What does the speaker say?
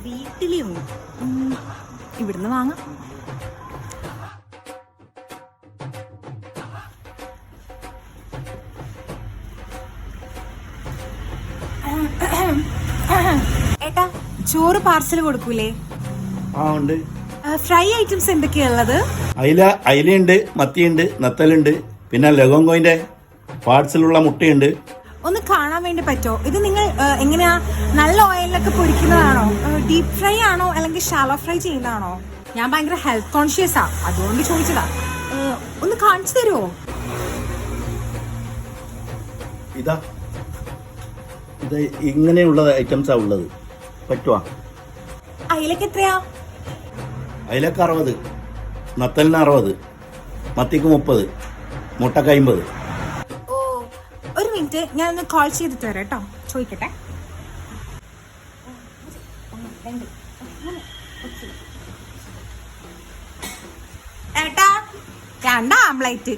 വീട്ടിലുണ്ട്. ഇവിടുന്ന് വാങ്ങാം. ഏട്ടാ, ചോറ് പാർസൽ കൊടുക്കൂലേ? ആ ഉണ്ട്. ഫ്രൈ ഐറ്റംസ് എന്തൊക്കെയാ ഉള്ളത്? അയിലയുണ്ട്, മത്തിയുണ്ട്, നത്തലുണ്ട്, പിന്നെ ലഗോങ്കോയിന്റെ പാർട്സിലുള്ള മുട്ടയുണ്ട്. ഒന്ന് കാണാൻ വേണ്ടി പറ്റോ? ഇത് നിങ്ങൾ എങ്ങനെയാ, നല്ല ഓയിലൊക്കെ പൊരിക്കുന്നതാണോ, ഡീപ് ഫ്രൈ ആണോ, അല്ലെങ്കിൽ ഷാലോ ഫ്രൈ ചെയ്യുന്നതാണോ? ഞാൻ ഭയങ്കര ഹെൽത്ത് കോൺഷ്യസാ, അതുകൊണ്ട് ചോദിച്ചതാ. ഒന്ന് കാണിച്ചു തരുമോ? ഇത് ഇങ്ങനെയുള്ള ഐറ്റംസാ ഉള്ളത്. പറ്റുവാ? അയിലക്ക് എത്രയാ? അയിലക്ക് 60, നത്തലിന് 60, മത്തിക്ക് 30, മുട്ടക്ക് 50. ഓ, ഒരു മിനിറ്റ്, ഞാനൊന്ന് കോൾ ചെയ്തിട്ട് തരാം കേട്ടോ. ചോദിക്കട്ടെ. ഏട്ടാ, 2 ആംപ്ലേറ്റ്.